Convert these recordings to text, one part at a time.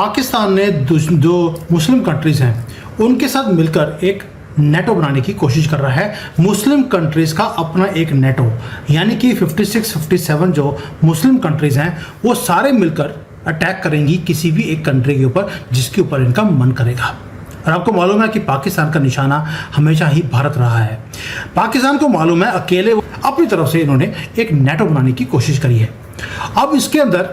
पाकिस्तान ने जो Muslim countries हैं उनके साथ मिलकर एक नेटो बनाने की कोशिश कर रहा है। मुस्लिम कंट्रीज का अपना एक नेटो, यानी कि 56-57 जो मुस्लिम कंट्रीज हैं वो सारे मिलकर अटैक करेंगी किसी भी एक कंट्री के ऊपर जिसके ऊपर इनका मन करेगा। और आपको मालूम है कि पाकिस्तान का निशाना हमेशा ही भारत रहा है। पाकिस्तान को मालूम है अकेले अपनी तरफ से इन्होंने एक नेटो बनाने की कोशिश करी है। अब इसके अंदर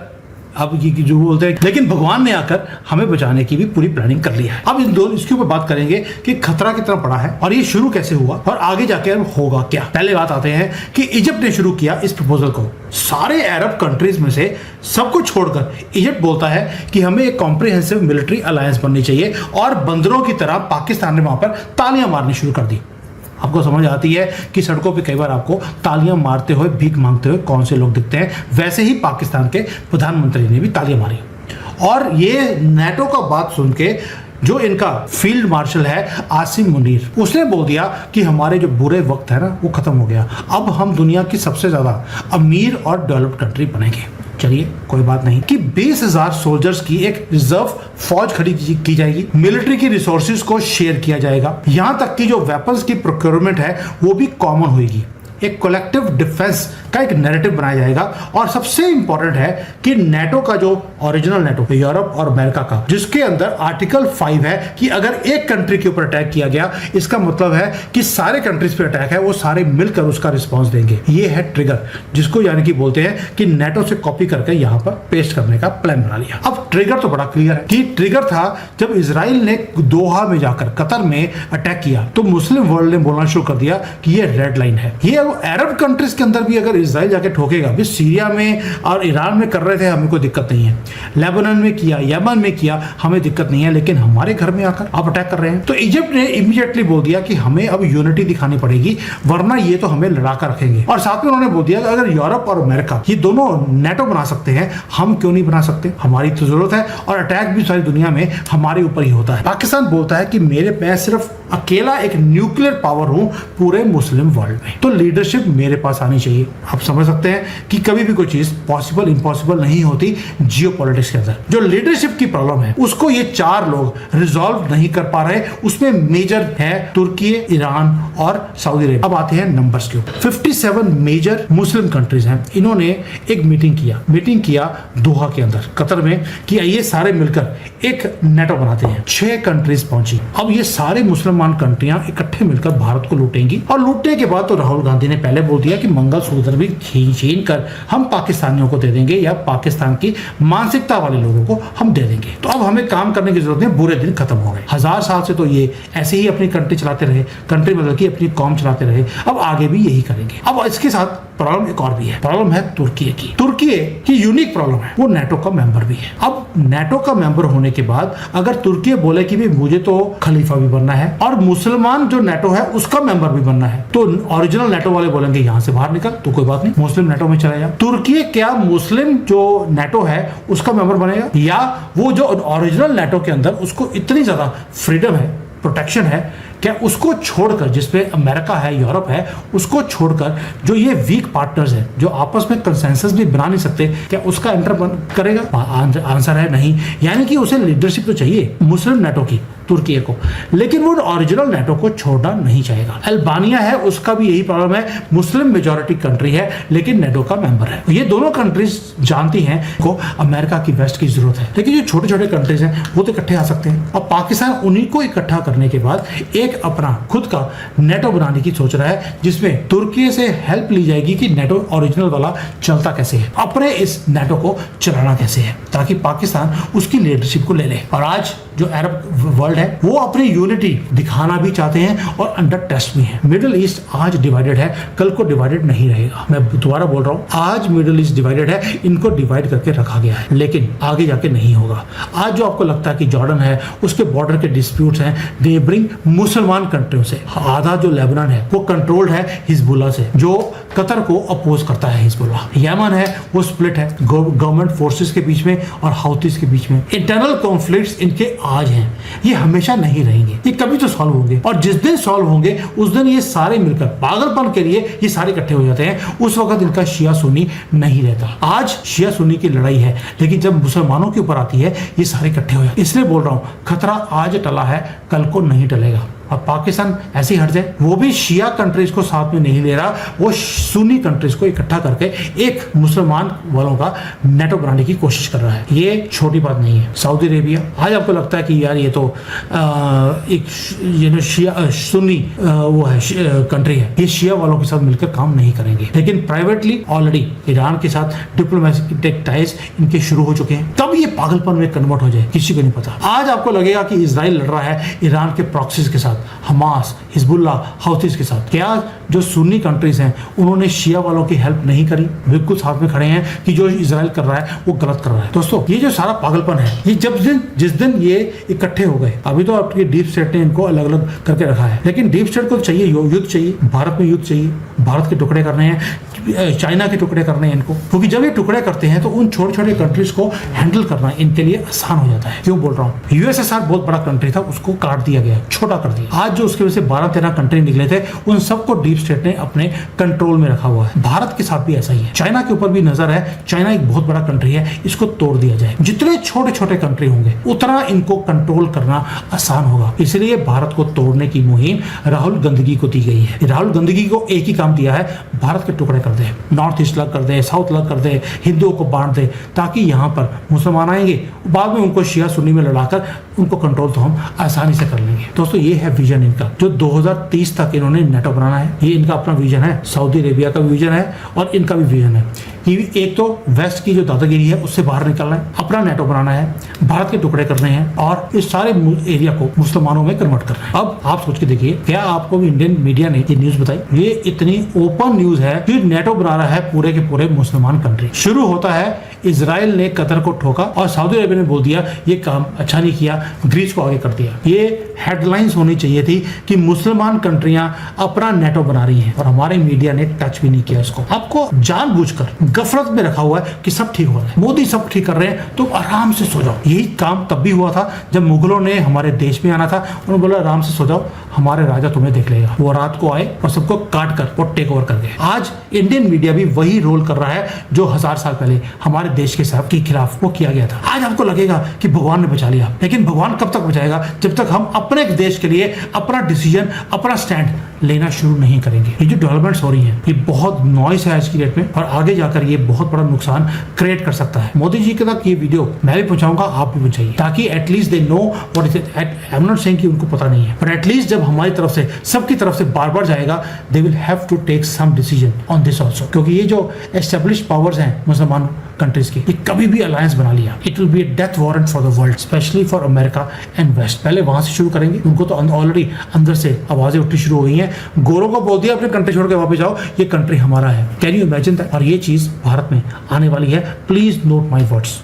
अब ये जो बोलते हैं, लेकिन भगवान ने आकर हमें बचाने की भी पूरी प्लानिंग कर ली है। अब इसके ऊपर बात करेंगे कि खतरा कितना बड़ा है और ये शुरू कैसे हुआ और आगे जाके होगा क्या। पहले बात आते हैं कि इजिप्ट ने शुरू किया इस प्रपोजल को। सारे अरब कंट्रीज में से सबको छोड़कर इजिप्ट बोलता है कि हमें एक कॉम्प्रिहेंसिव मिलिट्री अलायंस बननी चाहिए और बंदरों की तरह पाकिस्तान ने वहां पर तालियां मारनी शुरू कर दी। आपको समझ आती है कि सड़कों पे कई बार आपको तालियां मारते हुए, भीख मांगते हुए कौन से लोग दिखते हैं। वैसे ही पाकिस्तान के प्रधानमंत्री ने भी तालियां मारी और ये नेटो का बात सुन के जो इनका फील्ड मार्शल है आसिम मुनीर, उसने बोल दिया कि हमारे जो बुरे वक्त है ना वो खत्म हो गया, अब हम दुनिया की सबसे ज्यादा अमीर और डेवलप्ड कंट्री बनेंगे। चलिए कोई बात नहीं कि 20,000 सोल्जर्स की एक रिजर्व फौज खड़ी की जाएगी, मिलिट्री की रिसोर्सेज को शेयर किया जाएगा, यहां तक कि जो वेपन्स की प्रोक्योरमेंट है वो भी कॉमन होगी। एक कलेक्टिव डिफेंस का एक नैरेटिव बनाया जाएगा और सबसे इंपॉर्टेंट है कि नेटो का जो ओरिजिनल नेटो यूरोप और अमेरिका का, जिसके अंदर आर्टिकल 5 है कि अगर एक कंट्री के ऊपर अटैक किया गया इसका मतलब है कि सारे कंट्रीज पे अटैक है वो सारे मिलकर उसका रिस्पांस देंगे। ये है ट्रिगर, जिसको यानी कि बोलते हैं कि नेटो से कॉपी करके यहां पर पेस्ट करने का प्लान बना लिया। अब ट्रिगर तो बड़ा क्लियर है कि ट्रिगर था जब इजराइल ने दोहा में जाकर कतर में अटैक किया तो मुस्लिम वर्ल्ड ने बोलना शुरू कर दिया कि ये रेड लाइन है। ये अरब कंट्रीज के अंदर भी अगर इजराइल जाके ठोकेगा, भी सीरिया में और ईरान में कर रहे थे हमें कोई दिक्कत नहीं है, लेबनान में किया, यमन में किया, हमें दिक्कत नहीं है, लेकिन हमारे घर में आकर आप अटैक कर रहे हैं। तो इजिप्ट ने इमीडिएटली बोल दिया कि हमें अब यूनिटी दिखानी पड़ेगी वरना ये तो हमें लड़ा कर रखेंगे। और साथ में उन्होंने बोल दिया कि अगर यूरोप और अमेरिका ये दोनों नेटो बना सकते हैं हम क्यों नहीं बना सकते, हमारी तो जरूरत है और अटैक भी सारी दुनिया में हमारे ऊपर ही होता है। पाकिस्तान बोलता है कि मैं सिर्फ अकेला एक न्यूक्लियर पावर हूं पूरे मुस्लिम वर्ल्ड में, तो लीडरशिप मेरे पास आनी चाहिए। आप समझ सकते हैं कि कभी भी कोई चीज पॉसिबल इम्पॉसिबल नहीं होती जियोपॉलिटिक्स के अंदर। जो लीडरशिप की प्रॉब्लम है उसको ये चार लोग रिजॉल्व नहीं कर पा रहे, उसमें मेजर है तुर्की, ईरान और सऊदी अरेबिया। अब आते हैं नंबर्स के ऊपर। 57 मेजर मुस्लिम कंट्रीज हैं, इन्होंने एक मीटिंग किया दोहा के अंदर कतर में कि ये सारे मिलकर एक नेटो बनाते हैं। 6 कंट्रीज पहुंची। अब ये सारे मुसलमान कंट्रियां इकट्ठे मिलकर भारत को लूटेंगी और लूटने के बाद तो राहुल गांधी ने पहले बोल दिया कि मंगलसूत्र भी छीन कर हम पाकिस्तानियों को दे देंगे या पाकिस्तान की मानसिकता वाले लोगों को हम दे देंगे। तो अब हमें काम करने की जरूरत नहीं, बुरे दिन खत्म हो गए। 1000 साल से तो ये ऐसे ही अपनी कंट्री चलाते रहे, कंट्री मतलब कि अपनी कौम चलाते रहे, अब आगे भी यही करेंगे। अब इसके साथ प्रॉब्लम एक और भी है, प्रॉब्लम है तुर्की की यूनिक प्रॉब्लम है, वो नेटो का मेंबर भी है। अब नेटो का मेंबर होने के बाद अगर तुर्की बोले कि मुझे तो खलीफा भी बनना है और मुसलमान जो नेटो है उसका मेंबर भी बनना है, तो ओरिजिनल नेटो वाले बोलेंगे यहां से बाहर निकल, तो कोई बात नहीं मुस्लिम नेटो में चला जा। तुर्की क्या मुस्लिम जो नेटो है उसका मेंबर बनेगा या वो जो ओरिजिनल नेटो के अंदर उसको इतनी ज्यादा फ्रीडम है, प्रोटेक्शन है, क्या उसको छोड़कर जिसपे अमेरिका है, यूरोप है, उसको छोड़कर जो ये वीक पार्टनर्स हैं जो आपस में कंसेंसस भी बना नहीं सकते, क्या उसका एंटर करेगा? आंसर है नहीं। यानी कि उसे लीडरशिप तो चाहिए मुस्लिम नेटो की तुर्की को, लेकिन वो ओरिजिनल नेटो को छोड़ना नहीं चाहेगा। अल्बानिया है, उसका भी यही प्रॉब्लम है, मुस्लिम मेजॉरिटी कंट्री है लेकिन नेटो का मेंबर है। ये दोनों कंट्रीज जानती हैं को अमेरिका की वेस्ट की जरूरत है, लेकिन जो छोटे छोटे कंट्रीज हैं वो तो इकट्ठे आ सकते हैं। और पाकिस्तान उन्हीं को इकट्ठा करने के बाद एक अपना खुद का नेटो बनाने की सोच रहा है जिसमें तुर्की से हेल्प ली जाएगी कि नेटो ओरिजिनल वाला चलता कैसे है, अपने इस नेटो को चलाना कैसे है, ताकि पाकिस्तान उसकी लीडरशिप को ले ले। और आज जो अरब वर्ल्ड है वो अपनी यूनिटी दिखाना भी चाहते हैं और अंडर टेस्ट भी है। मिडिल ईस्ट आज डिवाइडेड है, कल को डिवाइडेड नहीं रहेगा। मैं दोबारा बोल रहा हूँ, आज मिडिल ईस्ट डिवाइडेड है, इनको डिवाइड करके रखा गया है, लेकिन आगे जाके नहीं होगा। आज जो आपको लगता है कि जॉर्डन है उसके बॉर्डर के डिस्प्यूट्स हैं, नेबरिंग मुसलमान कंट्रियों से, आधा जो लेबनान है वो कंट्रोल्ड है हिजबुल्लाह से, जो कतर को अपोज करता है हिजबुल्लाह। यमन है वो स्प्लिट है गवर्नमेंट फोर्सेस के बीच में और हाउतीज के बीच में। इंटरनल कॉन्फ्लिक्ट्स इनके आज हैं, ये हमेशा नहीं रहेंगे, ये कभी तो सॉल्व होंगे, और जिस दिन सॉल्व होंगे उस दिन ये सारे मिलकर पागलपन के लिए ये सारे इकट्ठे हो जाते हैं। उस वक्त इनका शिया सुन्नी नहीं रहता। आज शिया सुन्नी की लड़ाई है, लेकिन जब मुसलमानों के ऊपर आती है ये सारे इकट्ठे हो जाते हैं। इसलिए बोल रहा हूं खतरा आज टला है, कल को नहीं टलेगा। और पाकिस्तान ऐसे ही हट जाए, वो भी शिया कंट्रीज को साथ में नहीं ले रहा, वो सुन्नी कंट्रीज को इकट्ठा करके एक मुसलमान वालों का नेटो बनाने की कोशिश कर रहा है। ये छोटी बात नहीं है। सऊदी अरेबिया, आज आपको लगता है कि यार ये तो एक शिया सुन्नी वो है कंट्री है, ये शिया वालों के साथ मिलकर काम नहीं करेंगे, लेकिन प्राइवेटली ऑलरेडी ईरान के साथ डिप्लोमेटिक टाइज इनके शुरू हो चुके हैं। तब ये पागलपन में कन्वर्ट हो जाए किसी को नहीं पता। आज आपको लगेगा कि इजराइल लड़ रहा है ईरान के प्रॉक्सीज के साथ, हमास, हिजबुल्लाह, हाउथीज के साथ। क्या जो सुन्नी कंट्रीज हैं उन्होंने शिया वालों की हेल्प नहीं करी? बिल्कुल साथ में खड़े हैं कि जो इजराइल कर रहा है वो गलत कर रहा है। दोस्तों ये जो सारा पागलपन है, ये जिस दिन ये इकट्ठे हो गए, अभी तो आपके डीप स्टेट ने इनको अलग अलग करके रखा है, लेकिन डीप स्टेट को चाहिए युद्ध चाहिए, भारत में युद्ध चाहिए, भारत के टुकड़े करने हैं, चाइना के टुकड़े करने हैं इनको, क्योंकि जब ये टुकड़े करते हैं तो उन छोटे छोटे कंट्रीज को हैंडल करना इनके लिए आसान हो जाता है। क्यों बोल रहा हूँ? यूएसएसआर बहुत बड़ा कंट्री था, उसको काट दिया गया, छोटा कर दिया। आज जो उसकी वजह से 12-13 कंट्री निकले थे, उन सबको डीप स्टेट ने अपने कंट्रोल में रखा हुआ है। भारत के साथ भी ऐसा ही है, चाइना के ऊपर भी नजर है। चाइना एक बहुत बड़ा कंट्री है, इसको तोड़ दिया जाए। जितने छोटे छोटे कंट्री होंगे उतना इनको कंट्रोल करना आसान होगा। इसलिए भारत को तोड़ने की मुहिम राहुल गांधी को दी गई है। राहुल गांधी को एक ही काम दिया है, भारत के टुकड़े कर दे, नॉर्थ ईस्ट अलग कर दे, साउथ अलग कर दे, हिंदुओं को बांट दे, ताकि यहाँ पर मुसलमान आएंगे, बाद में उनको शिया सुन्नी में लड़ाकर उनको कंट्रोल तो हम आसानी से कर लेंगे। दोस्तों ये है विजन इनका, जो 2030 तक इन्होंने नेटो बनाना है। ये इनका अपना विजन है, सऊदी अरेबिया का विजन है और इनका भी विजन है कि एक तो वेस्ट की जो दादागिरी है उससे बाहर निकलना है, अपना नेटो बनाना है, भारत के टुकड़े करने हैं और इस सारे एरिया को मुसलमानों में कन्वर्ट करना है। अब आप सोच के देखिए, क्या आपको भी इंडियन मीडिया ने ये न्यूज बताई? ये इतनी ओपन न्यूज है कि नेटो बना रहा है पूरे के पूरे मुसलमान कंट्री। शुरू होता है इजराइल ने कतर को ठोका और सऊदी अरेबिया ने बोल दिया ये काम अच्छा नहीं किया, ग्रीस को आगे कर दिया। ये हेडलाइंस होनी चाहिए थी कि मुसलमान कंट्रियां अपना नेटो बना रही हैं और हमारे मीडिया ने टच भी नहीं किया इसको। आपको जानबूझकर गफलत में रखा हुआ है कि सब ठीक हो रहा है, मोदी सब ठीक कर रहे हैं, तो आराम से सो जाओ। यही काम तब भी हुआ था जब मुगलों ने हमारे देश में आना था, उन्होंने बोला आराम से सो जाओ, हमारे राजा तुम्हें देख लेगा। वो रात को आए और सबको काट कर और टेक ओवर कर गए। आज इंडियन मीडिया भी वही रोल कर रहा है जो 1000 साल पहले हमारे देश के साथ के खिलाफ वो किया गया था। आज आपको लगेगा कि भगवान ने बचा लिया, लेकिन भगवान कब तक बचाएगा? जब तक हम अपने देश के लिए अपना डिसीजन, अपना स्टैंड लेना शुरू नहीं करेंगे। ये जो डेवलपमेंट्स हो रही हैं, ये बहुत नॉइस है आज की डेट में और आगे जाकर ये बहुत बड़ा नुकसान क्रिएट कर सकता है। मोदी जी के तक ये वीडियो मैं भी पहुंचाऊंगा, आप भी पहुंचाइए, ताकि at least they know what is it. I am not saying कि उनको पता नहीं है, पर एटलीस्ट जब हमारी तरफ से, सबकी तरफ से बार बार जाएगा, they will have to take some decision on this also. क्योंकि ये जो एस्टेब्लिश्ड पावर्स हैं मुसलमान कंट्रीज की, ये कभी भी अलायंस बना लिया, it will be a death warrant for the world, specially for America and West. पहले वहां से शुरू करेंगे, उनको तो ऑलरेडी अंदर से आवाजें उठनी शुरू हो गई हैं। गोरों को बोल दिया अपने कंट्री छोड़ के वापस जाओ, ये कंट्री हमारा है। Can you imagine that? और ये चीज भारत में आने वाली है। Please note my words.